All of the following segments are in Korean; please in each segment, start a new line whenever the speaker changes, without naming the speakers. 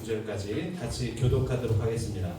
9절까지 같이 교독하도록 하겠습니다.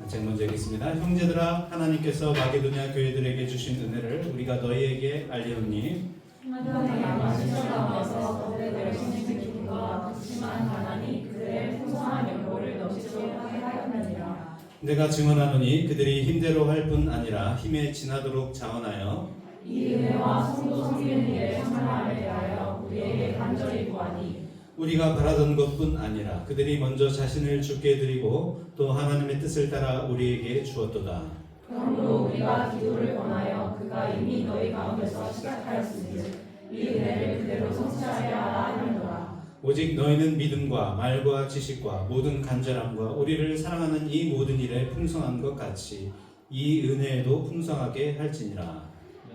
제가 먼저 읽겠습니다. 형제들아, 하나님께서 마게도냐 교회들에게 주신 은혜를 우리가 너희에게 알리오니
하나님의 양하신 가운데서 그들의 신실과 극심한 가난이 그들의 풍성한 연고를 넘치게 하였느니라.
내가 증언하노니 그들이 힘대로 할 뿐 아니라 힘에 지나도록 자원하여
이 은혜와 성도 섬기는 일에 참여함에 대하여 우리에게 간절히 구하니
우리가 바라던 것뿐 아니라 그들이 먼저 자신을 주께 드리고 또 하나님의 뜻을 따라 우리에게 주었도다.
그러므로 우리가 기도를 권하여 그가 이미 너희 가운데서 시작하였으니 이 은혜를 그대로 성취하여야 하라 하느니라.
오직 너희는 믿음과 말과 지식과 모든 간절함과 우리를 사랑하는 이 모든 일에 풍성한 것 같이 이 은혜에도 풍성하게 할지니라.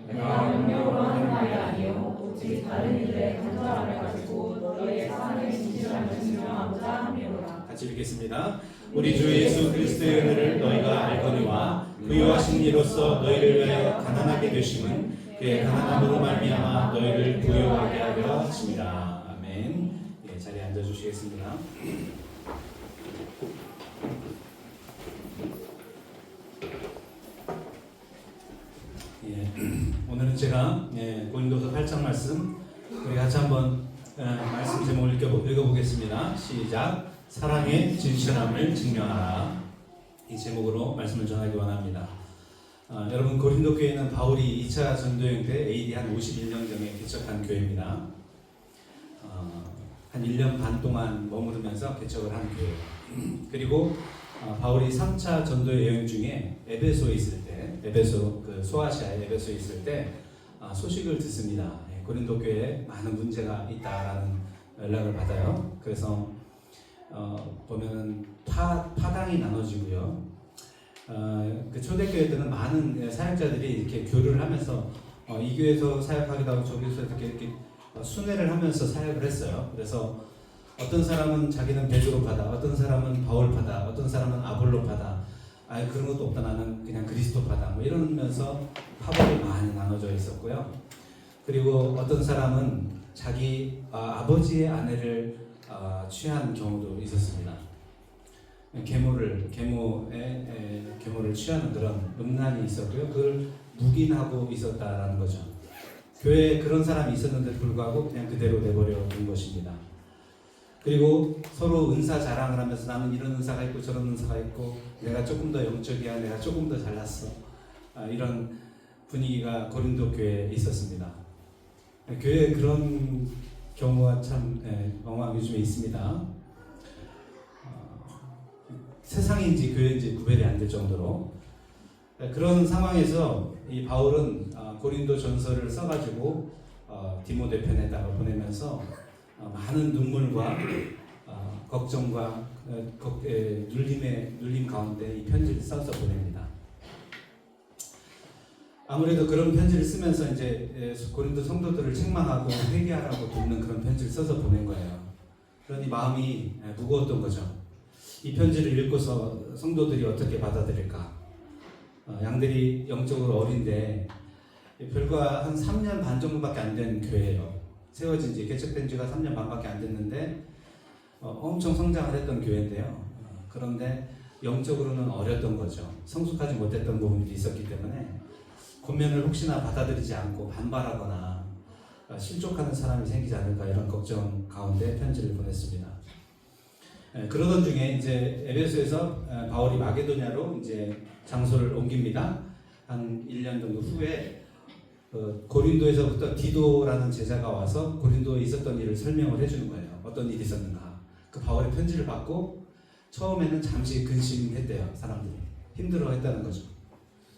내가 명령으로 하는 말이 아니요 오직 다른 일에 간절함을 가지고 너희의 사랑의 진실함을 증명하고자 함이로라.
같이 읽겠습니다. 우리 주 예수 그리스도의 은혜를 너희가 알거니와 부유하신 이로써 너희를 위하여 가난하게 되심은 그의 가난함으로 말미암아 너희를 부유하게 하려 하심이라. 아멘. 예, 자리에 앉아주시겠습니다. 예, 오늘은 제가 고린도서 8장 말씀 우리 같이 한번 말씀 제목을 읽어보겠습니다. 시작. 사랑의 진실함을 증명하라. 이 제목으로 말씀을 전하기 원합니다. 여러분, 고린도 교회는 바울이 2차 전도여행 때 AD 한 51년경에 개척한 교회입니다. 한 1년 반 동안 머무르면서 개척을 한 교회예요. 그리고 바울이 3차 전도 여행 중에 에베소에 있을 때, 에베소 그 소아시아의 에베소에 있을 때 소식을 듣습니다. 고린도 교회에 많은 문제가 있다라는 연락을 받아요. 그래서 보면은 파당이 나눠지고요. 그 초대교회 때는 많은 사역자들이 이렇게 교류를 하면서 이 교회에서 사역하기도 하고 저기서 이렇게 순회를 하면서 사역을 했어요. 그래서 어떤 사람은 자기는 베드로파다, 어떤 사람은 바울파다, 어떤 사람은 아볼로파다. 그런 것도 없다, 나는 그냥 그리스도파다. 뭐 이러면서 파벌이 많이 나눠져 있었고요. 그리고 어떤 사람은 자기 아버지의 아내를 취한 경우도 있었습니다. 계모를 취하는 그런 음란이 있었고요. 그걸 묵인하고 있었다라는 거죠. 교회에 그런 사람이 있었는데 불구하고 그냥 그대로 내버려 둔 것입니다. 그리고 서로 은사 자랑을 하면서 나는 이런 은사가 있고 저런 은사가 있고 내가 조금 더 영적이야, 내가 조금 더 잘났어, 이런 분위기가 고린도 교회에 있었습니다. 교회에 그런 경우가 참 엉망 요즘에 있습니다. 세상인지 교회인지 구별이 안 될 정도로. 그런 상황에서 이 바울은 고린도 전서를 써가지고 디모데 편에다가 보내면서 많은 눈물과 걱정과 눌림 가운데 이 편지를 써서 보냅니다. 아무래도 그런 편지를 쓰면서 이제 고린도 성도들을 책망하고 회개하라고 돕는 그런 편지를 써서 보낸 거예요. 그러니 마음이 무거웠던 거죠. 이 편지를 읽고서 성도들이 어떻게 받아들일까? 양들이 영적으로 어린데 불과 한 3년 반 정도밖에 안 된 교회예요. 세워진 지, 개척된 지가 3년 반밖에 안 됐는데 엄청 성장을 했던 교회인데요. 그런데 영적으로는 어렸던 거죠. 성숙하지 못했던 부분이 있었기 때문에 권면을 혹시나 받아들이지 않고 반발하거나 실족하는 사람이 생기지 않을까, 이런 걱정 가운데 편지를 보냈습니다. 그러던 중에 이제 에베소에서 바울이 마게도냐로 이제 장소를 옮깁니다. 한 1년 정도 후에 고린도에서부터 디도라는 제자가 와서 고린도에 있었던 일을 설명을 해주는 거예요. 어떤 일이 있었는가. 그 바울의 편지를 받고 처음에는 잠시 근심했대요. 사람들이 힘들어했다는 거죠.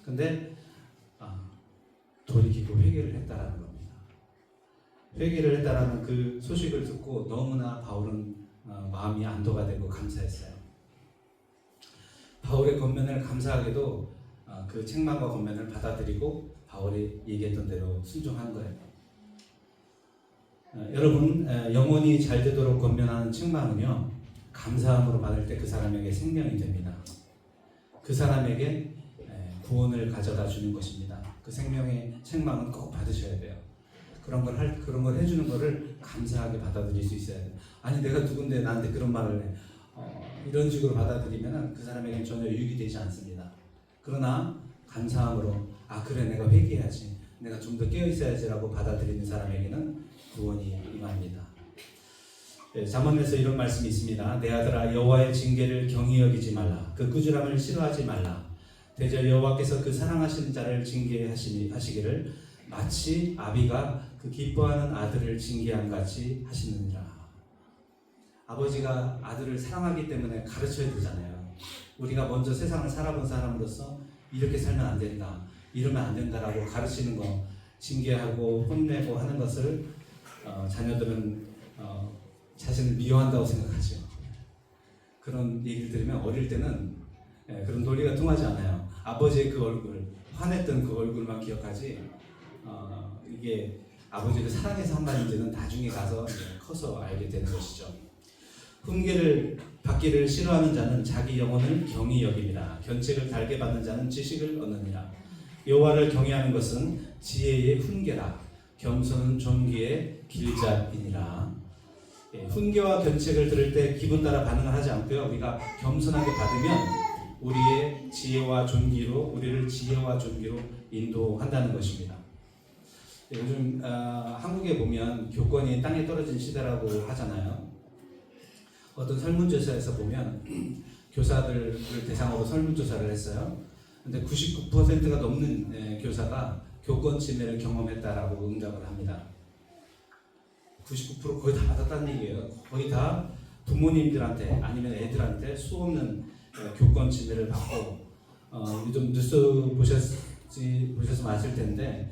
근데 돌이키고 회개를 했다라는 겁니다. 회개를 했다라는 그 소식을 듣고 너무나 바울은 마음이 안도가 되고 감사했어요. 바울의 권면을 감사하게도 그 책망과 권면을 받아들이고 바울이 얘기했던 대로 순종한 거예요. 여러분, 영혼이 잘 되도록 권면하는 책망은요, 감사함으로 받을 때 그 사람에게 생명이 됩니다. 그 사람에게 구원을 가져다 주는 것입니다. 그 생명의 책망은 꼭 받으셔야 돼요. 그런 걸 해주는 거를 감사하게 받아들일 수 있어야 돼요. 아니, 내가 누군데 나한테 그런 말을 해. 이런 식으로 받아들이면 그 사람에게는 전혀 유익이 되지 않습니다. 그러나 감사함으로 그래 내가 회개해야지, 내가 좀 더 깨어 있어야지라고 받아들이는 사람에게는 구원이 임합니다. 잠언에서 이런 말씀이 있습니다. 내 아들아 여호와의 징계를 경히 여기지 말라. 그 꾸지람을 싫어하지 말라. 대저 여호와께서 그 사랑하시는 자를 징계하시기를 마치 아비가 그 기뻐하는 아들을 징계함 같이 하시느니라. 아버지가 아들을 사랑하기 때문에 가르쳐야 되잖아요. 우리가 먼저 세상을 살아본 사람으로서 이렇게 살면 안 된다, 이러면 안 된다라고 가르치는 거, 징계하고 혼내고 하는 것을 자녀들은 자신을 미워한다고 생각하죠. 그런 얘기를 들으면 어릴 때는 그런 논리가 통하지 않아요. 아버지의 그 얼굴, 화냈던 그 얼굴만 기억하지 이게 아버지를 사랑해서 한 말인지는 나중에 가서 커서 알게 되는 것이죠. 훈계를 받기를 싫어하는 자는 자기 영혼을 경히 여깁니다. 견책을 달게 받는 자는 지식을 얻느니라. 여호와를 경외하는 것은 지혜의 훈계라. 겸손은 존귀의 길잡이니라. 훈계와 견책을 들을 때 기분 따라 반응을 하지 않고요. 우리가 겸손하게 받으면 우리의 지혜와 존귀로, 우리를 지혜와 존귀로 인도한다는 것입니다. 요즘 한국에 보면 교권이 땅에 떨어진 시대라고 하잖아요. 어떤 설문조사에서 보면 교사들을 대상으로 설문조사를 했어요. 근데 99%가 넘는 교사가 교권 침해를 경험했다라고 응답을 합니다. 99% 거의 다 받았다는 얘기예요. 거의 다 부모님들한테 아니면 애들한테 수없는 교권 침해를 받고 요즘 뉴스 보셨으면 아실 텐데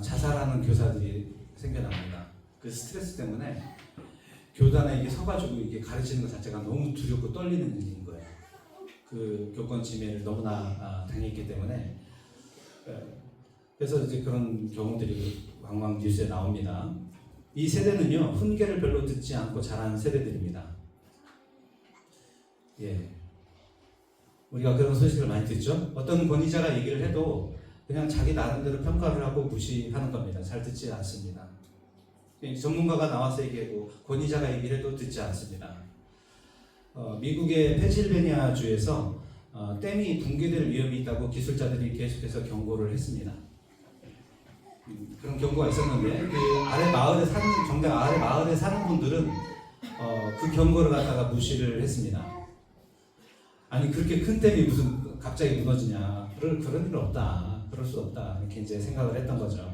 자살하는 교사들이 생겨납니다. 그 스트레스 때문에 교단에 이게 서가지고 이게 가르치는 것 자체가 너무 두렵고 떨리는 일인 거예요. 그 교권 침해를 너무나 당했기 때문에. 그래서 이제 그런 경우들이 왕왕 뉴스에 나옵니다. 이 세대는요, 훈계를 별로 듣지 않고 자란 세대들입니다. 우리가 그런 소식을 많이 듣죠. 어떤 권위자가 얘기를 해도 그냥 자기 나름대로 평가를 하고 무시하는 겁니다. 잘 듣지 않습니다. 전문가가 나와서 얘기하고 권위자가 얘기를 해도 듣지 않습니다. 미국의 펜실베니아 주에서 댐이 붕괴될 위험이 있다고 기술자들이 계속해서 경고를 했습니다. 그런 경고가 있었는데 그 아래 마을에 사는, 정작 아래 마을에 사는 분들은 그 경고를 갖다가 무시를 했습니다. 아니 그렇게 큰 댐이 무슨 갑자기 무너지냐, 그런 일 없다, 그럴 수 없다, 이렇게 이제 생각을 했던 거죠.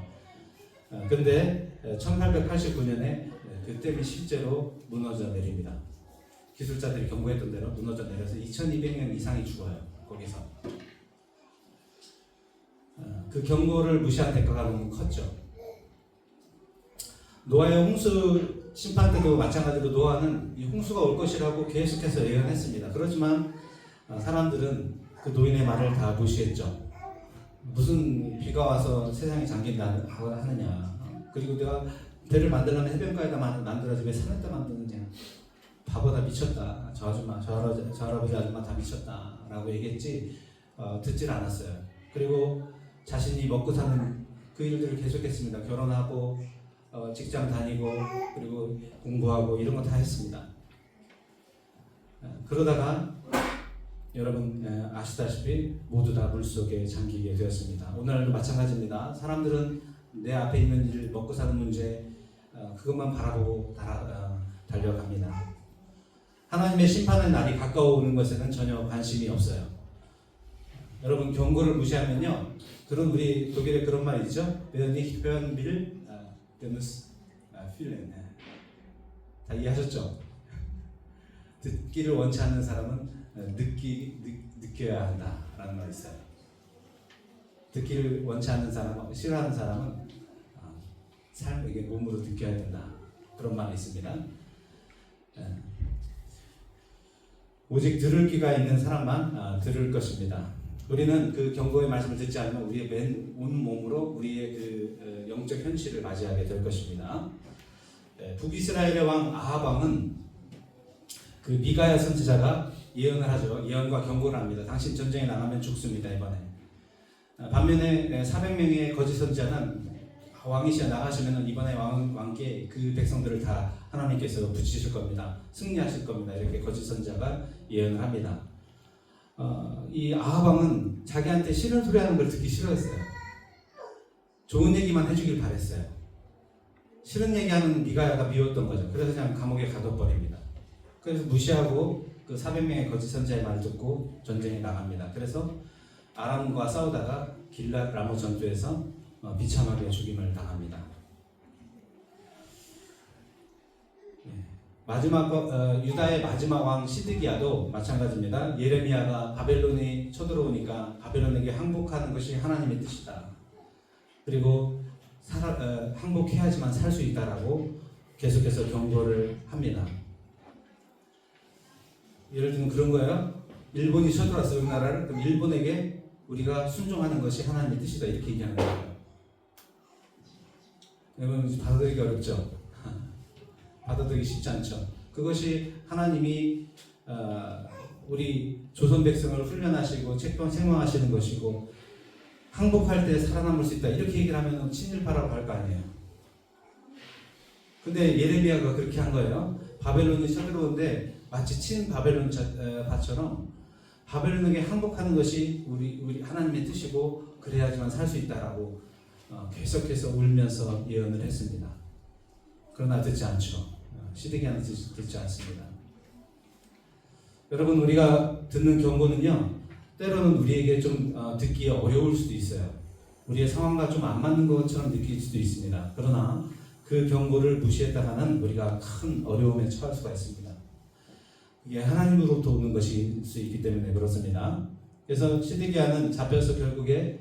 근데 1889년에 그 댐이 실제로 무너져 내립니다. 기술자들이 경고했던 대로 무너져 내려서 2200명 이상이 죽어요. 거기서. 그 경고를 무시한 대가가 너무 컸죠. 노아의 홍수 심판 때도 마찬가지로 노아는 이 홍수가 올 것이라고 계속해서 예언했습니다. 그렇지만 사람들은 그 노인의 말을 다 무시했죠. 무슨 비가 와서 세상이 잠긴다 하느냐, 그리고 내가 배를 만들려면 해변가에다 만들어야지 왜 산에다 만드느냐, 바보다, 미쳤다, 저 아줌마, 저 할아버지 아줌마 다 미쳤다 라고 얘기했지 듣질 않았어요. 그리고 자신이 먹고 사는 그 일들을 계속했습니다. 결혼하고 직장 다니고 그리고 공부하고 이런 거 다 했습니다. 그러다가 여러분 아시다시피 모두 다 물속에 잠기게 되었습니다. 오늘도 마찬가지입니다. 사람들은 내 앞에 있는 일, 먹고 사는 문제, 그것만 바라보고 달려갑니다. 하나님의 심판의 날이 가까워오는 것에는 전혀 관심이 없어요. 여러분 경고를 무시하면요, 그런 우리 독일에 그런 말이 있죠. Wer nicht hören will, der muss fühlen. 다 이해하셨죠? 듣기를 원치 않는 사람은 느껴야 한다라는 말이 있어요. 듣기를 원치 않는 사람, 싫어하는 사람은 삶에게 몸으로 느껴야 된다, 그런 말이 있습니다. 오직 들을 귀가 있는 사람만 들을 것입니다. 우리는 그 경고의 말씀을 듣지 않으면 우리의 온 몸으로 우리의 그 영적 현실을 맞이하게 될 것입니다. 북이스라엘의 왕 아합 왕은 그 미가야 선지자가 예언을 하죠. 예언과 경고를 합니다. 당신 전쟁에 나가면 죽습니다, 이번에. 반면에 400명의 거짓 선지자는 왕이시여 나가시면 이번에 왕께 그 백성들을 다 하나님께서 붙이실 겁니다. 승리하실 겁니다. 이렇게 거짓 선지자가 예언을 합니다. 이 아합 왕은 자기한테 싫은 소리 하는 걸 듣기 싫어했어요. 좋은 얘기만 해주길 바랬어요. 싫은 얘기하는 미가야가 미웠던 거죠. 그래서 그냥 감옥에 가둬버립니다. 그래서 무시하고 그 400명의 거짓 선지자의 말을 듣고 전쟁에 나갑니다. 그래서 아람과 싸우다가 길랏 라모 전투에서 비참하게 죽임을 당합니다. 마지막 유다의 마지막 왕 시드기야도 마찬가지입니다. 예레미야가 바벨론이 쳐들어오니까 바벨론에게 항복하는 것이 하나님의 뜻이다. 그리고 항복해야지만 살 수 있다라고 계속해서 경고를 합니다. 예를 들면 그런 거예요. 일본이 쳐들어왔어요, 우리나라를. 그럼 일본에게 우리가 순종하는 것이 하나님의 뜻이다, 이렇게 얘기하는 거예요. 여러분 받아들이기 어렵죠? 받아들이기 쉽지 않죠. 그것이 하나님이 우리 조선 백성을 훈련하시고 책망하시는 것이고 항복할 때 살아남을 수 있다, 이렇게 얘기를 하면 친일파라고 할 거 아니에요. 근데 예레미야가 그렇게 한 거예요. 바벨론이 쳐들어오는데 마치 친 바벨론 파처럼 바벨론에게 항복하는 것이 우리 하나님의 뜻이고 그래야지만 살 수 있다라고 계속해서 울면서 예언을 했습니다. 그러나 듣지 않죠. 시드기야는 듣지 않습니다. 여러분, 우리가 듣는 경고는요, 때로는 우리에게 좀 듣기 어려울 수도 있어요. 우리의 상황과 좀 안 맞는 것처럼 느낄 수도 있습니다. 그러나 그 경고를 무시했다가는 우리가 큰 어려움에 처할 수가 있습니다. 이게 하나님으로부터 오는 것일 수 있기 때문에 그렇습니다. 그래서 시드기야는 잡혀서 결국에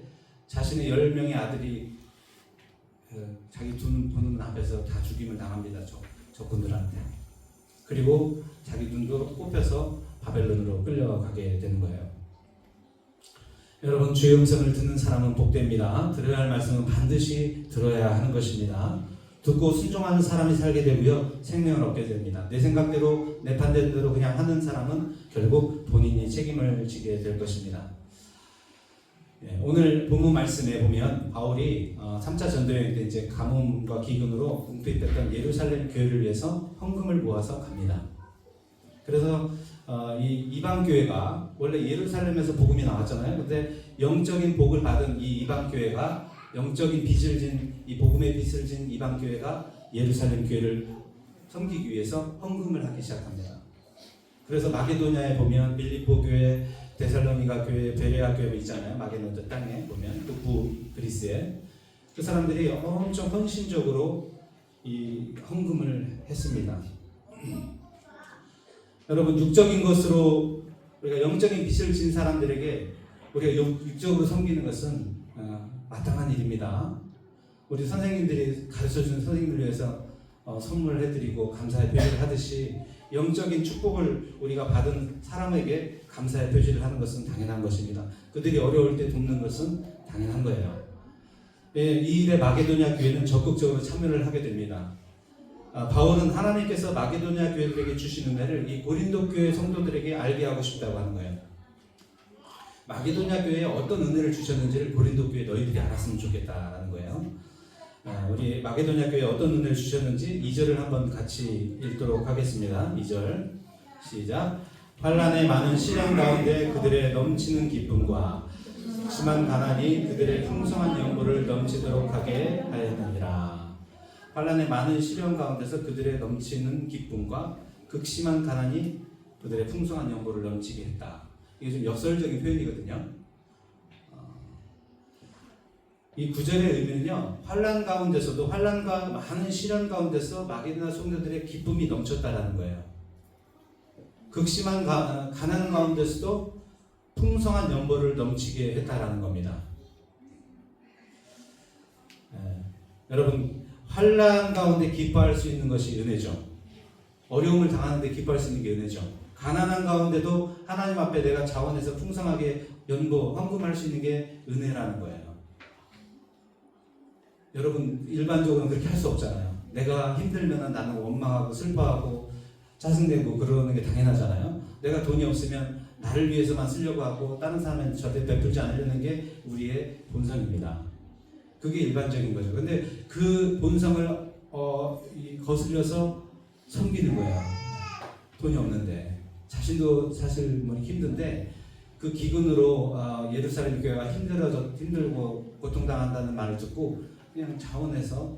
자신의 10명의 아들이 자기 두 눈 보는 앞에서 다 죽임을 당합니다. 적군들한테. 그리고 자기 눈도 꼽혀서 바벨론으로 끌려가게 되는 거예요. 여러분, 주의 음성을 듣는 사람은 복됩니다. 들어야 할 말씀은 반드시 들어야 하는 것입니다. 듣고 순종하는 사람이 살게 되고요, 생명을 얻게 됩니다. 내 생각대로 내 판단대로 그냥 하는 사람은 결국 본인이 책임을 지게 될 것입니다. 오늘 본문 말씀에 보면 바울이 3차 전도여행 때 이제 가뭄과 기근으로 궁핍했던 예루살렘 교회를 위해서 헌금을 모아서 갑니다. 그래서 이 이방 교회가 원래 예루살렘에서 복음이 나왔잖아요. 근데 영적인 복을 받은 이 이방 교회가, 영적인 빚을 진, 이 복음의 빚을 진 이방 교회가 예루살렘 교회를 섬기기 위해서 헌금을 하기 시작합니다. 그래서 마게도냐에 보면 빌립보 교회, 데살로니가 교회, 베레아 교회 있잖아요. 마게도냐 땅에 보면 북부 그리스에 그 사람들이 엄청 헌신적으로 이 헌금을 했습니다. 여러분, 육적인 것으로 우리가 영적인 빚을 진 사람들에게 우리가 육적으로 섬기는 것은 마땅한 일입니다. 우리 선생님들이 가르쳐주는 선생님을 위해서 선물을 해드리고 감사의 표시를 하듯이 영적인 축복을 우리가 받은 사람에게 감사의 표시를 하는 것은 당연한 것입니다. 그들이 어려울 때 돕는 것은 당연한 거예요. 이 일에 마게도냐 교회는 적극적으로 참여를 하게 됩니다. 바울은 하나님께서 마게도냐 교회들에게 주신 은혜를 이 고린도 교회 성도들에게 알게 하고 싶다고 하는 거예요. 마게도냐 교회에 어떤 은혜를 주셨는지를 고린도 교회 너희들이 알았으면 좋겠다라는 거예요. 우리 마게도냐 교회에 어떤 은혜를 주셨는지 2절을 한번 같이 읽도록 하겠습니다. 2절 시작. 환난의 많은 시련 가운데 그들의 넘치는 기쁨과 심한 가난이 그들의 풍성한 연고를 넘치도록 하게 하였느니라. 환난의 많은 시련 가운데서 그들의 넘치는 기쁨과 극심한 가난이 그들의 풍성한 연고를 넘치게 했다. 이게 좀 역설적인 표현이거든요. 이 구절의 의미는요, 환난 가운데서도, 환난과 많은 시련 가운데서 마게도냐 성도들의 기쁨이 넘쳤다라는 거예요. 극심한 가난 가운데서도 풍성한 연보를 넘치게 했다라는 겁니다. 여러분, 환난 가운데 기뻐할 수 있는 것이 은혜죠. 어려움을 당하는데 기뻐할 수 있는 게 은혜죠. 가난한 가운데도 하나님 앞에 내가 자원해서 풍성하게 헌금할 수 있는 게 은혜라는 거예요. 여러분, 일반적으로는 그렇게 할 수 없잖아요. 내가 힘들면 나는 원망하고 슬퍼하고 짜증내고 그러는 게 당연하잖아요. 내가 돈이 없으면 나를 위해서만 쓰려고 하고 다른 사람한테 절대 베풀지 않으려는 게 우리의 본성입니다. 그게 일반적인 거죠. 근데 그 본성을 거슬려서 섬기는 거예요. 돈이 없는데 자신도 사실 뭐 힘든데 그 기근으로 예루살렘 교회가 힘들고 고통당한다는 말을 듣고 그냥 자원해서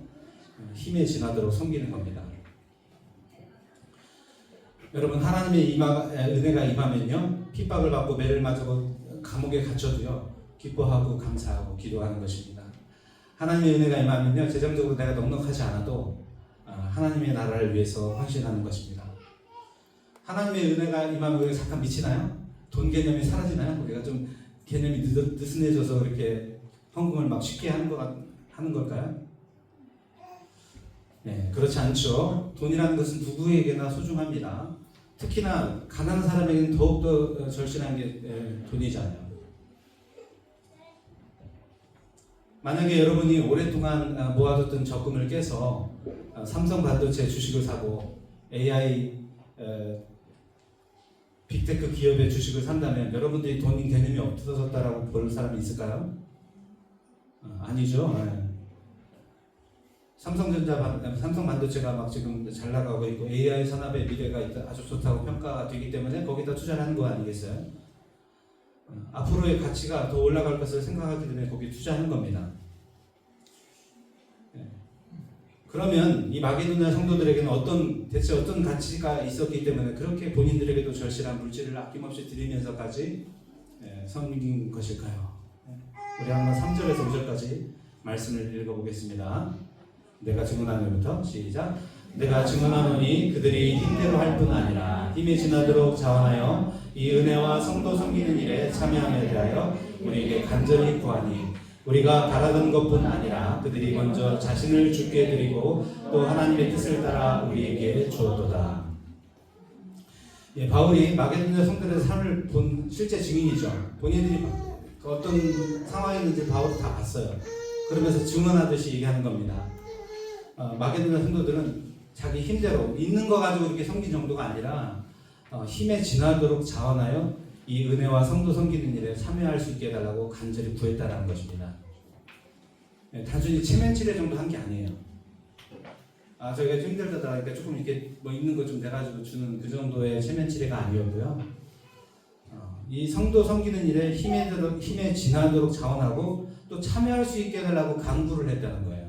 힘에 지나도록 섬기는 겁니다. 여러분, 하나님의 은혜가 임하면요, 핍박을 받고 매를 맞고 감옥에 갇혀도요 기뻐하고 감사하고 기도하는 것입니다. 하나님의 은혜가 임하면요, 재정적으로 내가 넉넉하지 않아도 하나님의 나라를 위해서 헌신하는 것입니다. 하나님의 은혜가 임하면 우리가 잠깐 미치나요? 돈 개념이 사라지나요? 우리가 좀 개념이 느슨해져서 이렇게 헌금을 막 쉽게 하는 걸까요? 네, 그렇지 않죠. 돈이라는 것은 누구에게나 소중합니다. 특히나 가난한 사람에게는 더욱더 절실한 게 돈이잖아요. 만약에 여러분이 오랫동안 모아뒀던 적금을 깨서 삼성 반도체 주식을 사고 AI 빅테크 기업의 주식을 산다면 여러분들이 돈 개념이 없어졌다라고 볼 사람이 있을까요? 아니죠. 삼성 반도체가 막 지금 잘 나가고 있고 AI 산업의 미래가 아주 좋다고 평가가 되기 때문에 거기다 투자를 하는 거 아니겠어요? 앞으로의 가치가 더 올라갈 것을 생각하기 때문에 거기에 투자하는 겁니다. 그러면 이 마게도냐 성도들에게는 대체 어떤 가치가 있었기 때문에 그렇게 본인들에게도 절실한 물질을 아낌없이 드리면서까지 섬긴 것일까요? 우리 한번 3절에서 5절까지 말씀을 읽어보겠습니다. 내가 증언하노니부터 시작. 내가 증언하노니 그들이 힘대로 할 뿐 아니라 힘이 지나도록 자원하여 이 은혜와 성도 섬기는 일에 참여함에 대하여 우리에게 간절히 구하니 우리가 바라던 것뿐 아니라 그들이 먼저 자신을 주께 드리고 또 하나님의 뜻을 따라 우리에게 주었도다. 바울이 마게도냐 성도들의 삶을 본 실제 증인이죠. 본인들이 어떤 상황이었는지 바울이 다 봤어요. 그러면서 증언하듯이 얘기하는 겁니다. 마게도냐 성도들은 자기 힘대로 있는 거 가지고 이렇게 섬긴 정도가 아니라 힘에 지나도록 자원하여 이 은혜와 성도 섬기는 일에 참여할 수 있게 해달라고 간절히 구했다라는 것입니다. 단순히 체면치레 정도 한 게 아니에요. 저희가 힘들다 하니까 조금 이렇게 뭐 있는 거 좀 내가지고 주는 그 정도의 체면치레가 아니었고요. 이 성도 섬기는 일에 힘에 지나도록 자원하고 또 참여할 수 있게 해달라고 강구를 했다는 거예요.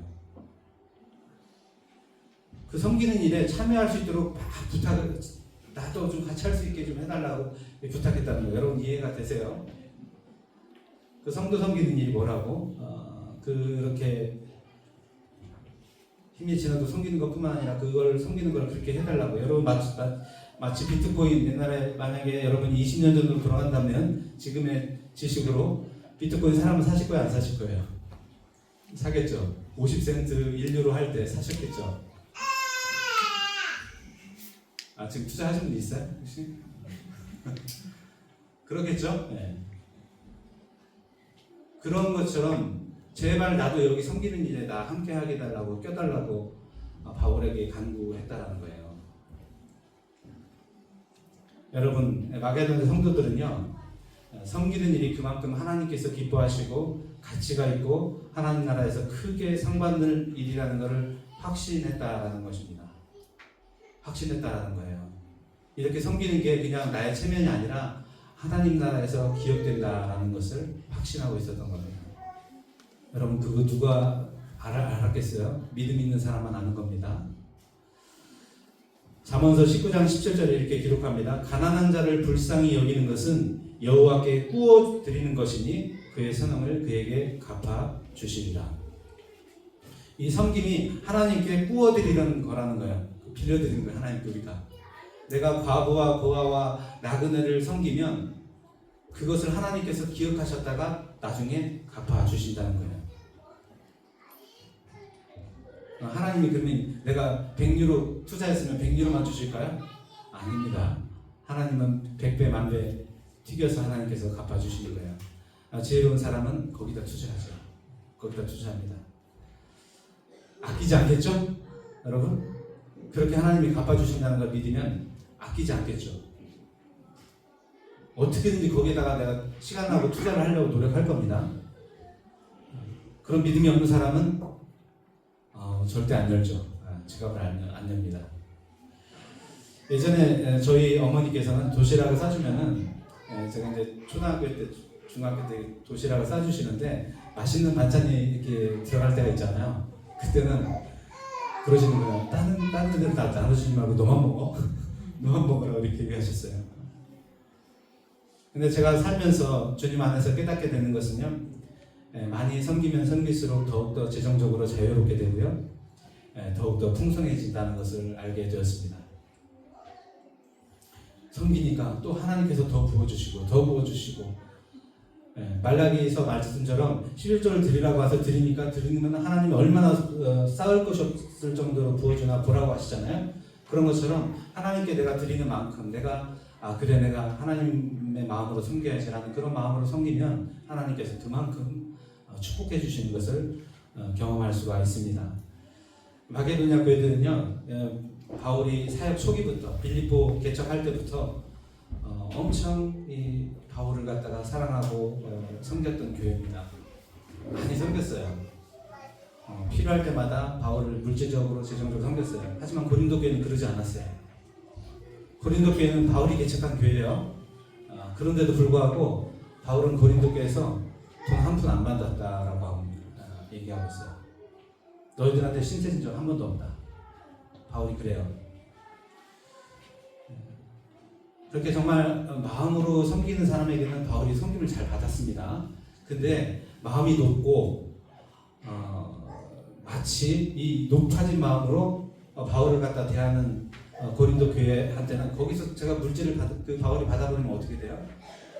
그 섬기는 일에 참여할 수 있도록 막 부탁을, 나도 좀 같이 할 수 있게 좀 해달라고 부탁했다는 거예요. 여러분 이해가 되세요? 그 성도 섬기는 일이 뭐라고? 그렇게 힘이 지나도 섬기는 것뿐만 아니라 그걸 섬기는 걸 그렇게 해달라고. 여러분 마치 비트코인 옛날에 만약에 여러분이 20년 전으로 돌아간다면 지금의 지식으로 비트코인 사람은 사실 거예요, 안 사실 거예요? 사겠죠. 50센트 1유로 할 때 사셨겠죠. 지금 투자하신 분 있어요? 혹시? 그렇겠죠? 네. 그런 것처럼 제발 나도 여기 섬기는 일에 나 함께 하게 해달라고 껴달라고 바울에게 간구했다라는 거예요. 여러분, 마게도냐 성도들은요, 섬기는 일이 그만큼 하나님께서 기뻐하시고 가치가 있고 하나님 나라에서 크게 상받는 일이라는 것을 확신했다라는 것입니다. 확신했다라는 거예요. 이렇게 섬기는 게 그냥 나의 체면이 아니라 하나님 나라에서 기억된다라는 것을 확신하고 있었던 겁니다. 여러분, 그거 누가 알았겠어요? 믿음 있는 사람만 아는 겁니다. 잠언서 19장 17절에 이렇게 기록합니다. 가난한 자를 불쌍히 여기는 것은 여호와께 꾸어 드리는 것이니 그의 선응을 그에게 갚아 주시리라. 이 섬김이 하나님께 꾸어 드리는 거라는 거예요. 빌려 드리는 거예요. 하나님께 우리가. 내가 과부와 고아와 나그네를 섬기면 그것을 하나님께서 기억하셨다가 나중에 갚아 주신다는 거예요. 하나님이 그러면 내가 100유로 투자했으면 100유로만 주실까요? 아닙니다. 하나님은 100배 만배 튀겨서 하나님께서 갚아주시는 거예요. 지혜로운 사람은 거기다 투자하죠. 거기다 투자합니다. 아끼지 않겠죠? 여러분? 그렇게 하나님이 갚아주신다는 걸 믿으면 아끼지 않겠죠. 어떻게든지 거기에다가 내가 시간 나고 투자를 하려고 노력할 겁니다. 그런 믿음이 없는 사람은 절대 안 열죠. 지갑을 안 엽니다. 예전에 저희 어머니께서는 도시락을 싸주면은 제가 이제 초등학교 때, 중학교 때 도시락을 싸주시는데 맛있는 반찬이 이렇게 들어갈 때가 있잖아요. 그때는 그러시는 거예요. 다른 애들은 다 나눠주지 말고 너만 먹어. 너만 먹으라고 이렇게 얘기하셨어요. 근데 제가 살면서 주님 안에서 깨닫게 되는 것은요, 많이 섬기면 섬길수록 더욱더 재정적으로 자유롭게 되고요, 더욱더 풍성해진다는 것을 알게 되었습니다. 섬기니까 또 하나님께서 더 부어주시고 더 부어주시고, 말라기서 말씀처럼 11조를 드리라고 해서 드리니까 드리면 하나님이 얼마나 쌓을 것이 없을 정도로 부어주나 보라고 하시잖아요. 그런 것처럼 하나님께 내가 드리는 만큼 내가 그래 내가 하나님의 마음으로 섬겨야지라는 그런 마음으로 섬기면 하나님께서 그만큼 축복해 주시는 것을 경험할 수가 있습니다. 마게도냐 교회들은요, 바울이 사역 초기부터 빌립보 개척할 때부터 엄청 이 바울을 갖다가 사랑하고 섬겼던 교회입니다. 많이 섬겼어요. 필요할 때마다 바울을 물질적으로 재정적으로 섬겼어요. 하지만 고린도 교회는 그러지 않았어요. 고린도 교회는 바울이 개척한 교회예요. 그런데도 불구하고 바울은 고린도 교회에서 돈 한 푼 안 받았다라고 얘기하고 있어요. 너희들한테 신세진 적 한 번도 없다. 바울이 그래요. 그렇게 정말 마음으로 섬기는 사람에게는 바울이 섬김을 잘 받았습니다. 근데 마음이 높고 마치 이 높아진 마음으로 바울을 갖다 대하는 고린도 교회한테는 거기서 제가 물질을 바울이 받아버리면 어떻게 돼요?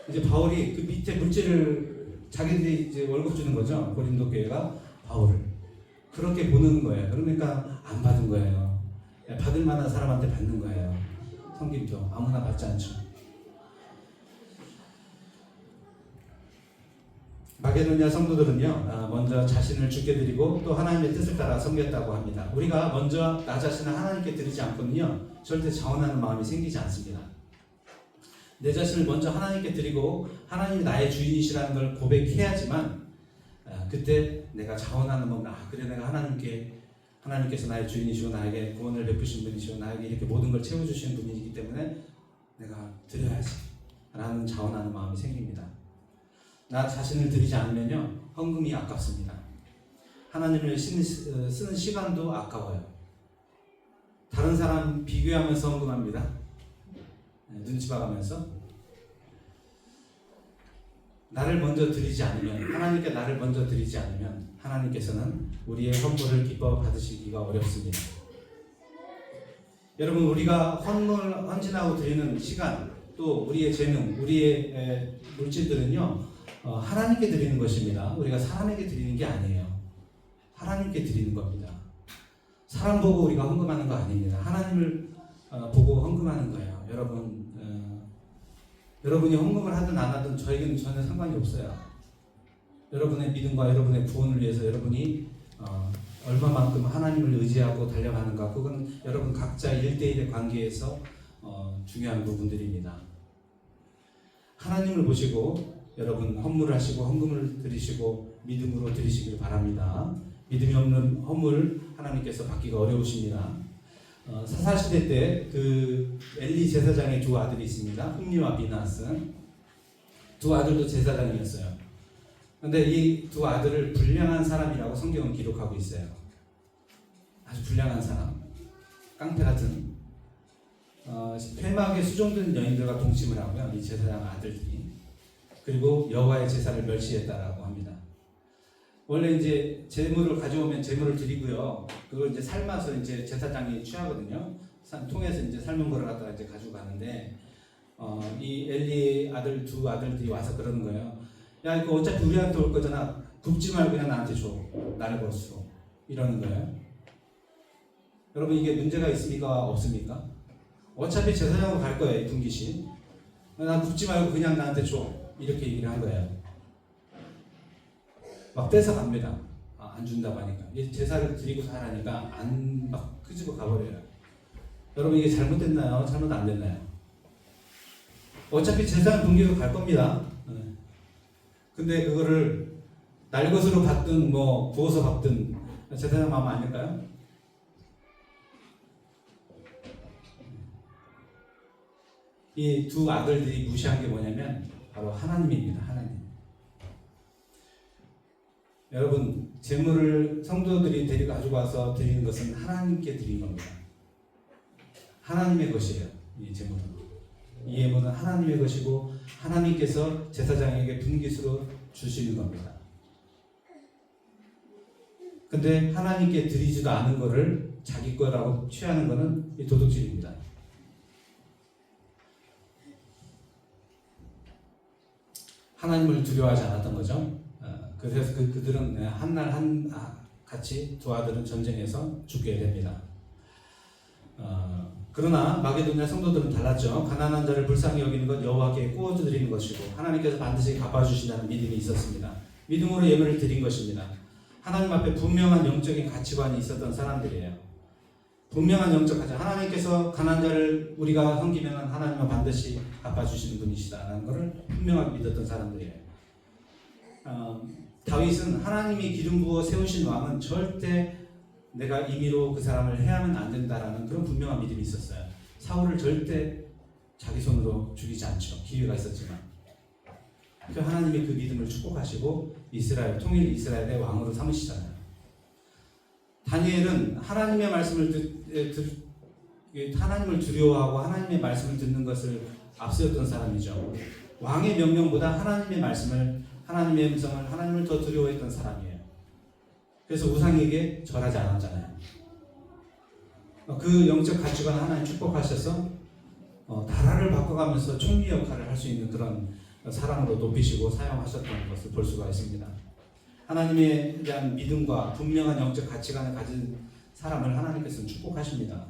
이제 바울이 그 밑에 물질을 자기들이 이제 월급 주는 거죠. 고린도 교회가 바울을 그렇게 보는 거예요. 그러니까 안 받은 거예요. 받을 만한 사람한테 받는 거예요. 섬김도 아무나 받지 않죠. 마게도냐 성도들은요, 먼저 자신을 주께 드리고 또 하나님의 뜻을 따라 섬겼다고 합니다. 우리가 먼저 나 자신을 하나님께 드리지 않고는요, 절대 자원하는 마음이 생기지 않습니다. 내 자신을 먼저 하나님께 드리고 하나님이 나의 주인이시라는 걸 고백해야지만 그때 내가 자원하는 마음, 그래 내가 하나님께서 나의 주인이시고 나에게 구원을 베푸신 분이시고 나에게 이렇게 모든 걸 채워주시는 분이기 때문에 내가 드려야지 라는 자원하는 마음이 생깁니다. 나 자신을 드리지 않으면요, 헌금이 아깝습니다. 하나님을 쓰는 시간도 아까워요. 다른 사람 비교하면서 헌금합니다. 눈치 봐가면서. 나를 먼저 드리지 않으면, 하나님께 나를 먼저 드리지 않으면 하나님께서는 우리의 헌물을 기뻐 받으시기가 어렵습니다. 여러분, 우리가 헌신하고 드리는 시간, 또 우리의 재능, 우리의 물질들은요, 하나님께 드리는 것입니다. 우리가 사람에게 드리는 게 아니에요. 하나님께 드리는 겁니다. 사람 보고 우리가 헌금하는 거 아닙니다. 하나님을 보고 헌금하는 거예요. 여러분이 헌금을 하든 안 하든 저에게는 전혀 상관이 없어요. 여러분의 믿음과 여러분의 구원을 위해서 여러분이 얼마만큼 하나님을 의지하고 달려가는가, 그건 여러분 각자 1대1의 관계에서 중요한 부분들입니다. 하나님을 보시고 여러분 헌물을 하시고 헌금을 드리시고 믿음으로 드리시길 바랍니다. 믿음이 없는 헌물 하나님께서 받기가 어려우십니다. 사사시대 때 그 엘리 제사장의 두 아들이 있습니다. 홈리와 비나스. 두 아들도 제사장이었어요. 그런데 이 두 아들을 불량한 사람이라고 성경은 기록하고 있어요. 아주 불량한 사람, 깡패 같은 폐막에 수종된 여인들과 동침을 하고요. 이 제사장 아들들이. 그리고 여호와의 제사를 멸시했다라고 합니다. 원래 이제 재물을 가져오면 재물을 드리고요. 그걸 이제 삶아서 이제 제사장이 취하거든요. 통해서 이제 삶은 거를 갖다가 이제 가지고 가는데, 이 엘리 두 아들들이 와서 그러는 거예요. 야, 이거 어차피 우리한테 올 거잖아. 굽지 말고 그냥 나한테 줘. 나를 벌써. 이러는 거예요. 여러분, 이게 문제가 있습니까? 없습니까? 어차피 제사장으로 갈 거예요. 이 분기신. 나 굽지 말고 그냥 나한테 줘. 이렇게 얘기를 한 거예요. 막 뺏어갑니다. 안 준다고 하니까. 제사를 드리고 하라니까 막 끄집어 가버려요. 여러분, 이게 잘못됐나요? 잘못 안 됐나요? 어차피 제사는 분기로 갈 겁니다. 근데 그거를 날것으로 받든 뭐 부어서 받든 제사장 마음 아닐까요? 이 두 아들들이 무시한 게 뭐냐면 바로 하나님입니다. 하나님. 여러분, 재물을 성도들이 데리고 가지고 와서 드리는 것은 하나님께 드린 겁니다. 하나님의 것이에요. 이 재물은. 이 예물은 하나님의 것이고 하나님께서 제사장에게 분깃으로 주시는 겁니다. 근데 하나님께 드리지도 않은 거를 자기 거라고 취하는 것은 이 도둑질입니다. 하나님을 두려워하지 않았던 거죠. 그래서 그들은 한날 같이 두 아들은 전쟁에서 죽게 됩니다. 그러나 마게도냐 성도들은 달랐죠. 가난한 자를 불쌍히 여기는 것 여호와께 구워드 드리는 것이고 하나님께서 반드시 갚아주신다는 믿음이 있었습니다. 믿음으로 예물을 드린 것입니다. 하나님 앞에 분명한 영적인 가치관이 있었던 사람들이에요. 분명한 영적 가치. 하나님께서 가난한 자를 우리가 섬기면 하나님은 반드시 갚아주시는 분이시다라는 것을 분명하게 믿었던 사람들이에요. 다윗은 하나님이 기름 부어 세우신 왕은 절대 내가 임의로 그 사람을 해야만 안 된다라는 그런 분명한 믿음이 있었어요. 사울을 절대 자기 손으로 죽이지 않죠. 기회가 있었지만. 그 하나님의 그 믿음을 축복하시고 이스라엘, 통일 이스라엘의 왕으로 삼으시잖아요. 다니엘은 하나님의 말씀을 하나님을 두려워하고 하나님의 말씀을 듣는 것을 앞세웠던 사람이죠. 왕의 명령보다 하나님의 말씀을, 하나님의 음성을, 하나님을 더 두려워했던 사람이에요. 그래서 우상에게 절하지 않았잖아요. 그 영적 가치관을 하나님 축복하셔서 나라를 바꿔가면서 총리 역할을 할 수 있는 그런 사람으로 높이시고 사용하셨던 것을 볼 수가 있습니다. 하나님에 대한 믿음과 분명한 영적 가치관을 가진 사람을 하나님께서는 축복하십니다.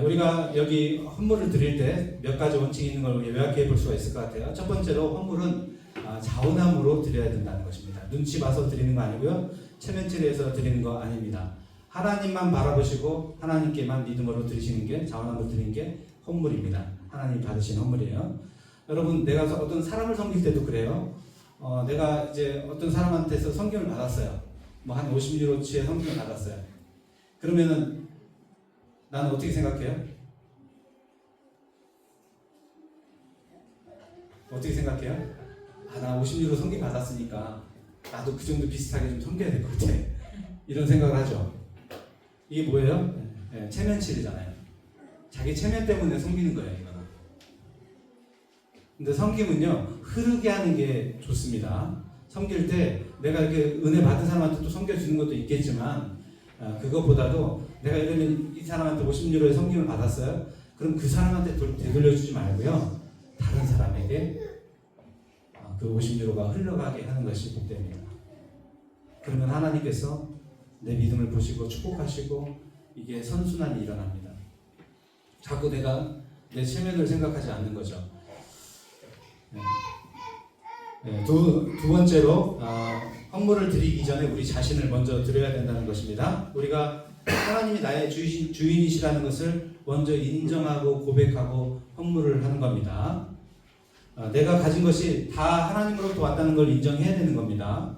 우리가 여기 헌물을 드릴 때 몇 가지 원칙이 있는 걸 요약해 볼 수가 있을 것 같아요. 첫 번째로 헌물은 자원함으로 드려야 된다는 것입니다. 눈치 봐서 드리는 거 아니고요. 체면질해서 드리는 거 아닙니다. 하나님만 바라보시고 하나님께만 믿음으로 드리시는 게, 자원함으로 드리는 게 헌물입니다. 하나님 받으신 헌물이에요. 여러분, 내가 어떤 사람을 섬길 때도 그래요. 내가 이제 어떤 사람한테서 성경을 받았어요. 뭐 한 50유로치의 성경을 받았어요. 그러면은 나는 어떻게 생각해요? 어떻게 생각해요? 나 50유로 성경 받았으니까 나도 그 정도 비슷하게 좀 섬겨야 될 것 같아. 이런 생각을 하죠. 이게 뭐예요? 체면치르잖아요. 자기 체면 때문에 섬기는 거예요, 이거는. 근데 섬김은요, 흐르게 하는 게 좋습니다. 섬길 때 내가 이렇게 은혜 받은 사람한테 또 섬겨주는 것도 있겠지만, 그것보다도 내가 이러면 이 사람한테 50유로의 섬김을 받았어요. 그럼 그 사람한테 되돌려주지 말고요, 다른 사람에게 그 50유로가 흘러가게 하는 것이 복됩니다. 그러면 하나님께서 내 믿음을 보시고 축복하시고 이게 선순환이 일어납니다. 자꾸 내가 내 체면을 생각하지 않는 거죠. 두 번째로 헌물을 드리기 전에 우리 자신을 먼저 드려야 된다는 것입니다. 우리가 하나님이 나의 주인이시라는 것을 먼저 인정하고 고백하고 헌물을 하는 겁니다. 내가 가진 것이 다 하나님으로부터 왔다는 걸 인정해야 되는 겁니다.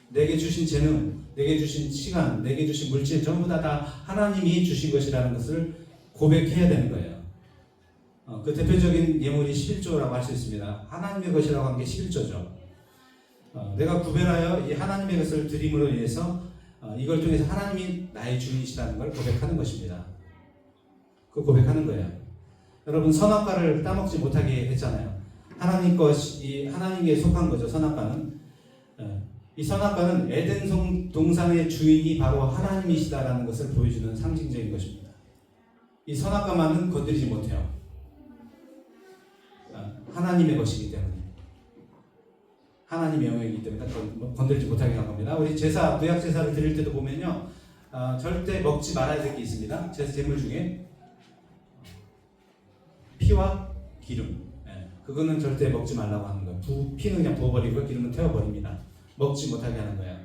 내게 주신 재능, 내게 주신 시간, 내게 주신 물질 전부 다 하나님이 주신 것이라는 것을 고백해야 되는 거예요. 그 대표적인 예물이 11조라고 할 수 있습니다. 하나님의 것이라고 한 게 11조죠. 내가 구별하여 이 하나님의 것을 드림으로 인해서 이걸 통해서 하나님이 나의 주인이시라는 걸 고백하는 것입니다. 그 고백하는 거예요. 여러분, 선악과를 따먹지 못하게 했잖아요. 하나님 것이 하나님께 속한 거죠. 선악과는. 이 선악과는 에덴 동산의 주인이 바로 하나님이시다라는 것을 보여주는 상징적인 것입니다. 이 선악과만은 건드리지 못해요. 하나님의 것이기 때문에. 하나님의 영역이기 때문에 건드리지 못하게 한 겁니다. 우리 제사, 구약 제사를 드릴 때도 보면요, 절대 먹지 말아야 될 게 있습니다. 제물 중에 피와 기름. 그거는 절대 먹지 말라고 하는 거예요. 피는 그냥 부어버리고 기름은 태워버립니다. 먹지 못하게 하는 거예요.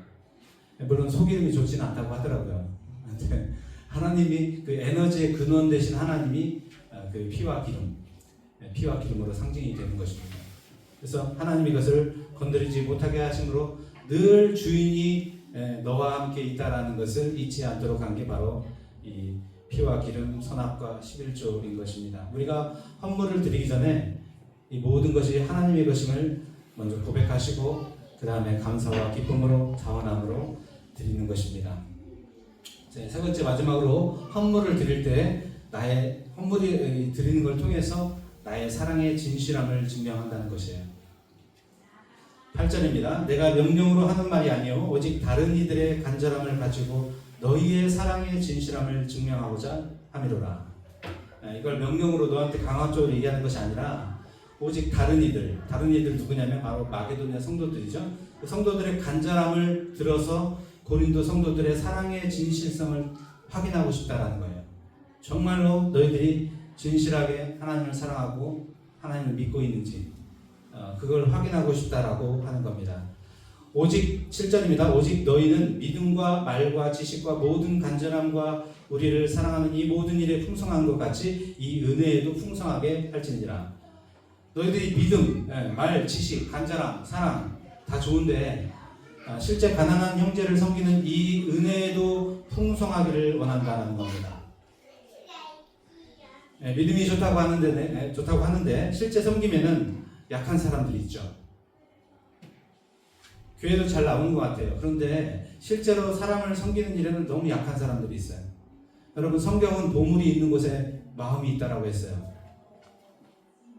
물론 소기름이 좋지는 않다고 하더라고요. 하나님이 그 에너지의 근원 되신 하나님이 그 피와 기름으로 상징이 되는 것입니다. 그래서 하나님이 이것을 건드리지 못하게 하심으로 늘 주인이 너와 함께 있다라는 것을 잊지 않도록 한 게 바로 이 피와 기름, 선악과 11조인 것입니다. 우리가 헌물을 드리기 전에 이 모든 것이 하나님의 것임을 먼저 고백하시고 그 다음에 감사와 기쁨으로 자원함으로 드리는 것입니다. 세 번째 마지막으로 헌물을 드릴 때 나의 헌물이 드리는 걸 통해서 나의 사랑의 진실함을 증명한다는 것이에요. 8절입니다. 내가 명령으로 하는 말이 아니요 오직 다른 이들의 간절함을 가지고 너희의 사랑의 진실함을 증명하고자 함이로라. 이걸 명령으로 너한테 강압적으로 얘기하는 것이 아니라 오직 다른 이들 누구냐면 바로 마게도냐 성도들이죠. 그 성도들의 간절함을 들어서 고린도 성도들의 사랑의 진실성을 확인하고 싶다라는 거예요. 정말로 너희들이 진실하게 하나님을 사랑하고 하나님을 믿고 있는지 그걸 확인하고 싶다라고 하는 겁니다. 오직 7절입니다. 오직 너희는 믿음과 말과 지식과 모든 간절함과 우리를 사랑하는 이 모든 일에 풍성한 것 같이 이 은혜에도 풍성하게 할지니라. 너희들이 믿음, 말, 지식, 간절함, 사랑 다 좋은데 실제 가난한 형제를 섬기는 이 은혜에도 풍성하기를 원한다는 겁니다. 믿음이 좋다고 하는데 실제 섬기면은 약한 사람들이 있죠. 교회도 잘 나오는 것 같아요. 그런데 실제로 사람을 섬기는 일에는 너무 약한 사람들이 있어요. 여러분, 성경은 보물이 있는 곳에 마음이 있다라고 했어요.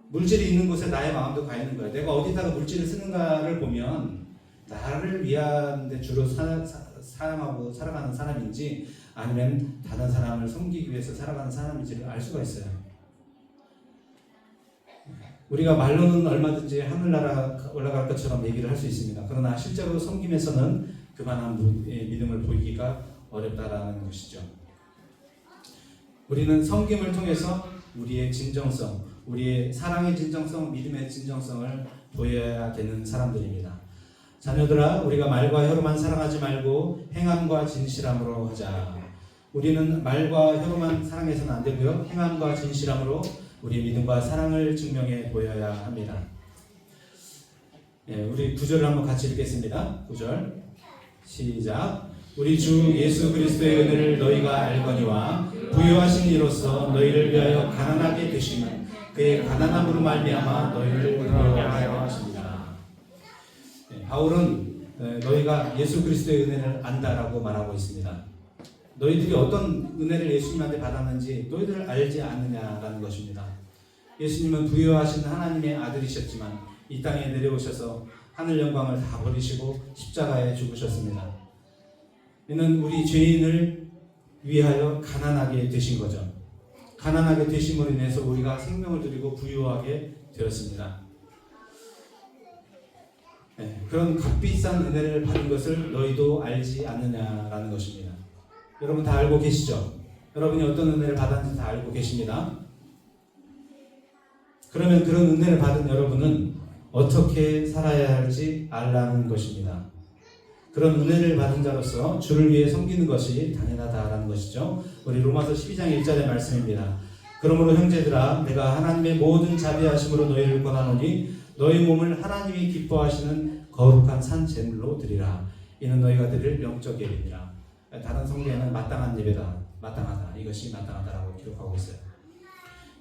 물질이 있는 곳에 나의 마음도 가 있는 거예요. 내가 어디다가 물질을 쓰는가를 보면 나를 위한 데 주로 사용하고 살아가는 사람인지 아니면 다른 사람을 섬기기 위해서 살아가는 사람인지를 알 수가 있어요. 우리가 말로는 얼마든지 하늘나라 올라갈 것처럼 얘기를 할 수 있습니다. 그러나 실제로 섬김에서는 그만한 믿음을 보이기가 어렵다라는 것이죠. 우리는 섬김을 통해서 우리의 진정성, 우리의 사랑의 진정성, 믿음의 진정성을 보여야 되는 사람들입니다. 자녀들아, 우리가 말과 혀로만 사랑하지 말고 행함과 진실함으로 하자. 우리는 말과 혀로만 사랑해서는 안 되고요. 행함과 진실함으로 우리 믿음과 사랑을 증명해 보여야 합니다. 우리 9절을 한번 같이 읽겠습니다. 9절 시작. 우리 주 예수 그리스도의 은혜를 너희가 알거니와 부요하신 이로써 너희를 위하여 가난하게 되시는 그의 가난함으로 말미암아 너희를 부요하여 하십니다. 바울은 너희가 예수 그리스도의 은혜를 안다라고 말하고 있습니다. 너희들이 어떤 은혜를 예수님한테 받았는지 너희들을 알지 않느냐라는 것입니다. 예수님은 부요하신 하나님의 아들이셨지만 이 땅에 내려오셔서 하늘 영광을 다 버리시고 십자가에 죽으셨습니다. 이는 우리 죄인을 위하여 가난하게 되신 거죠. 가난하게 되심으로 인해서 우리가 생명을 드리고 부유하게 되었습니다. 그런 값비싼 은혜를 받은 것을 너희도 알지 않느냐라는 것입니다. 여러분 다 알고 계시죠? 여러분이 어떤 은혜를 받았는지 다 알고 계십니다. 그러면 그런 은혜를 받은 여러분은 어떻게 살아야 할지 알라는 것입니다. 그런 은혜를 받은 자로서 주를 위해 섬기는 것이 당연하다라는 것이죠. 우리 로마서 12장 1절의 말씀입니다. 그러므로 형제들아, 내가 하나님의 모든 자비하심으로 너희를 권하노니 너희 몸을 하나님이 기뻐하시는 거룩한 산 제물로 드리라. 이는 너희가 드릴 영적 예배니라. 다른 성경에는 마땅한 예배다, 마땅하다, 이것이 마땅하다라고 기록하고 있어요.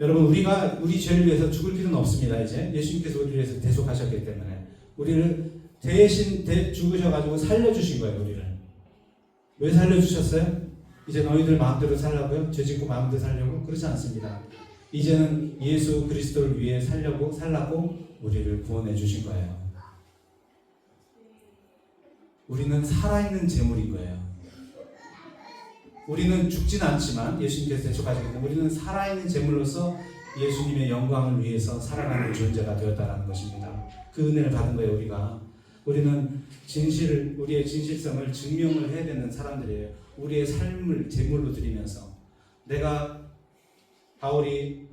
여러분, 우리가 우리 죄를 위해서 죽을 필요는 없습니다. 이제 예수님께서 우리를 위해서 대속하셨기 때문에 우리를 대신 죽으셔가지고 살려주신 거예요. 우리를 왜 살려주셨어요? 이제 너희들 마음대로 살라고요? 죄짓고 마음대로 살려고? 그렇지 않습니다. 이제는 예수 그리스도를 위해 살라고 우리를 구원해 주신 거예요. 우리는 살아있는 제물인 거예요. 우리는 죽진 않지만 예수님께서 대속하셨기 때문에 우리는 살아있는 제물로서 예수님의 영광을 위해서 살아가는 존재가 되었다는 것입니다. 그 은혜를 받은 거예요. 우리는 우리의 진실성을 증명을 해야 되는 사람들이에요. 우리의 삶을 제물로 드리면서 바울이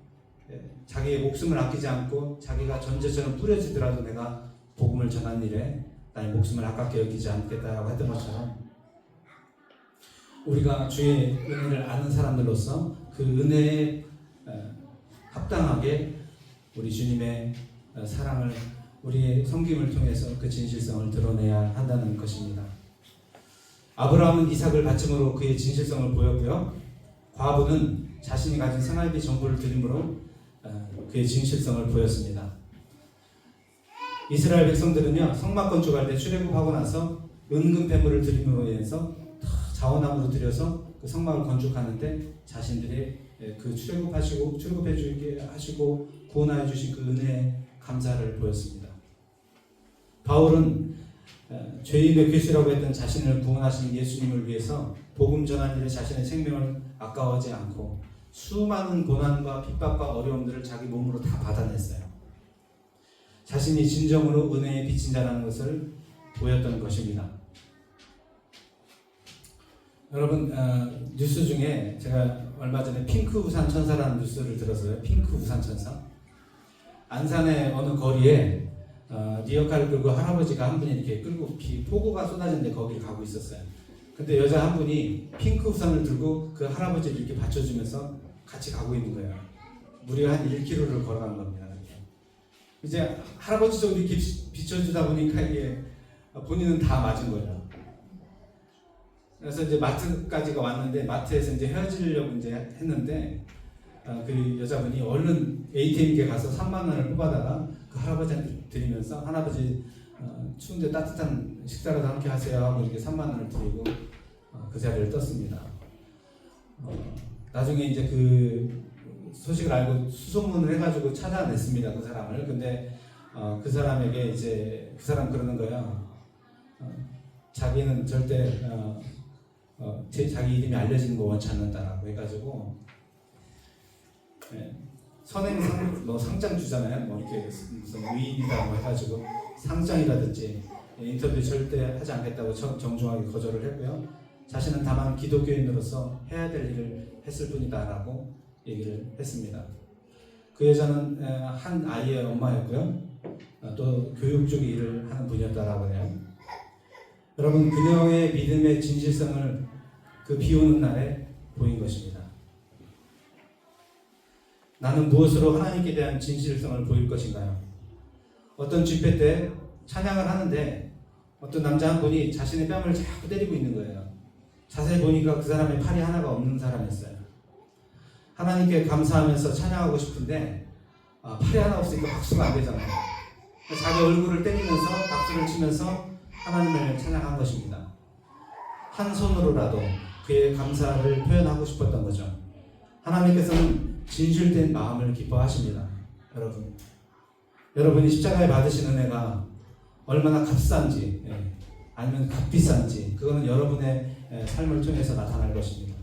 자기의 목숨을 아끼지 않고 자기가 전제처럼 뿌려지더라도 내가 복음을 전하는 일에 나의 목숨을 아깝게 여기지 않겠다라고 했던 것처럼 우리가 주의 은혜를 아는 사람들로서 그 은혜에 합당하게 우리 주님의 사랑을 우리의 섬김을 통해서 그 진실성을 드러내야 한다는 것입니다. 아브라함은 이삭을 바침으로 그의 진실성을 보였고요. 과부는 자신이 가진 생활비 전부를 드림으로 그의 진실성을 보였습니다. 이스라엘 백성들은요, 성막 건축할 때 출애굽하고 나서 은금 배물을 드림으로 인해서 자원함으로 들여서 그 성막을 건축하는데 자신들의 그 출애굽해 주게 하시고 구원하여 주신 그 은혜에 감사를 보였습니다. 바울은 죄인의 괴수라고 했던 자신을 구원하신 예수님을 위해서 복음 전하는 일에 자신의 생명을 아까워하지 않고 수많은 고난과 핍박과 어려움들을 자기 몸으로 다 받아냈어요. 자신이 진정으로 은혜의 빛인 자라는 것을 보였던 것입니다. 여러분, 뉴스 중에 제가 얼마 전에 핑크 우산 천사라는 뉴스를 들었어요. 핑크 우산 천사. 안산의 어느 거리에 리어카를 끌고 할아버지가 한 분이 이렇게 끌고 폭우가 쏟아졌는데 거기를 가고 있었어요. 근데 여자 한 분이 핑크 우산을 들고 그 할아버지를 이렇게 받쳐주면서 같이 가고 있는 거예요. 무려 한 1km를 걸어간 겁니다. 이제 할아버지 쪽으로 이렇게 비춰주다 보니까 이게 본인은 다 맞은 거예요. 그래서 이제 마트까지가 왔는데 마트에서 이제 헤어지려고 이제 했는데 그 여자분이 얼른 ATM기에 가서 3만 원을 뽑아다가 그 할아버지한테 드리면서 할아버지 추운데 따뜻한 식사라도 함께 하세요 하고 이렇게 3만 원을 드리고 그 자리를 떴습니다. 나중에 이제 그 소식을 알고 수소문을 해가지고 찾아냈습니다. 그 사람을. 근데 그 사람에게 이제 그 사람 그러는 거예요. 자기는 절대 자기 이름이 알려지는 거 원치 않는다라고 해가지고 선행 상장 주잖아요. 뭐 이렇게 무슨 위인이라고 해가지고 상장이라든지 인터뷰 절대 하지 않겠다고 정중하게 거절을 했고요. 자신은 다만 기독교인으로서 해야 될 일을 했을 뿐이다라고 얘기를 했습니다. 그 여자는 한 아이의 엄마였고요. 또 교육 쪽 일을 하는 분이었다라고 해요. 여러분, 그녀의 믿음의 진실성을 그 비오는 날에 보인 것입니다. 나는 무엇으로 하나님께 대한 진실성을 보일 것인가요? 어떤 집회 때 찬양을 하는데 어떤 남자 한 분이 자신의 뺨을 자꾸 때리고 있는 거예요. 자세히 보니까 그 사람의 팔이 하나가 없는 사람이었어요. 하나님께 감사하면서 찬양하고 싶은데 팔이 하나 없으니까 박수가 안 되잖아요. 자기 얼굴을 때리면서 박수를 치면서 하나님을 찬양한 것입니다. 한 손으로라도 그의 감사를 표현하고 싶었던 거죠. 하나님께서는 진실된 마음을 기뻐하십니다. 여러분이 십자가에 받으신 은혜가 얼마나 값싼지 아니면 값비싼지 그거는 여러분의 삶을 통해서 나타날 것입니다.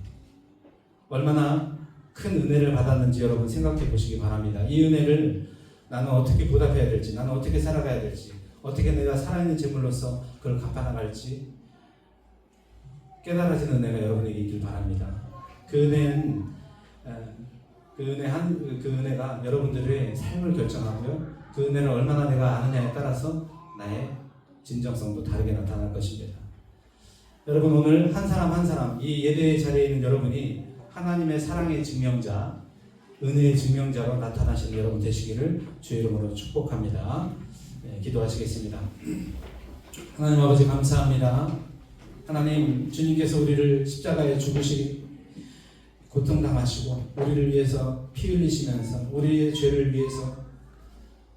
얼마나 큰 은혜를 받았는지 여러분 생각해 보시기 바랍니다. 이 은혜를 나는 어떻게 보답해야 될지, 나는 어떻게 살아가야 될지, 어떻게 내가 살아있는 제물로서 그걸 갚아나갈지 깨달아지는 은혜가 여러분에게 있길 바랍니다. 그 은혜가 여러분들의 삶을 결정하고요. 그 은혜를 얼마나 내가 아느냐에 따라서 나의 진정성도 다르게 나타날 것입니다. 여러분, 오늘 한 사람 한 사람 이 예배의 자리에 있는 여러분이 하나님의 사랑의 증명자, 은혜의 증명자로 나타나시는 여러분 되시기를 주의 이름으로 축복합니다. 기도하시겠습니다. 하나님 아버지 감사합니다. 하나님, 주님께서 우리를 십자가에 죽으시 고통당하시고 우리를 위해서 피 흘리시면서 우리의 죄를 위해서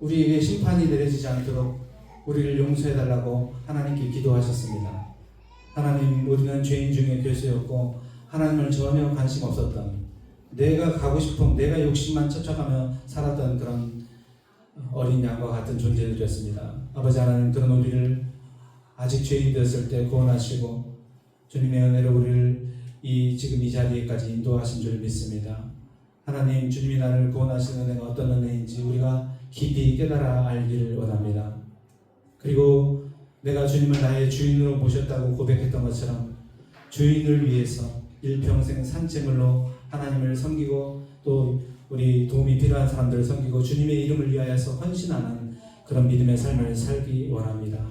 우리에게 심판이 내려지지 않도록 우리를 용서해달라고 하나님께 기도하셨습니다. 하나님, 우리는 죄인 중에 괴수였고 하나님을 전혀 관심 없었던, 내가 가고 싶은, 내가 욕심만 쫓아가며 살았던 그런 어린 양과 같은 존재들이었습니다. 아버지 하나님, 그런 우리를 아직 죄인 되었을 때 구원하시고 주님의 은혜로 우리를 지금 이 자리에까지 인도하신 줄 믿습니다. 하나님, 주님이 나를 구원하신 은혜가 어떤 은혜인지 우리가 깊이 깨달아 알기를 원합니다. 그리고 내가 주님을 나의 주인으로 모셨다고 고백했던 것처럼 주인을 위해서 일평생 산재물로 하나님을 섬기고 또 우리 도움이 필요한 사람들을 섬기고 주님의 이름을 위하여서 헌신하는 그런 믿음의 삶을 살기 원합니다.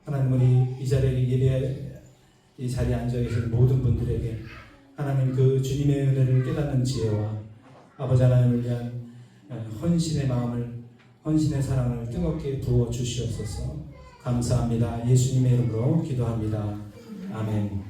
하나님, 우리 이 자리에 앉아 계신 모든 분들에게 하나님 그 주님의 은혜를 깨닫는 지혜와 아버지 하나님을 위한 헌신의 마음을, 헌신의 사랑을 뜨겁게 부어 주시옵소서. 감사합니다. 예수님의 이름으로 기도합니다. 아멘.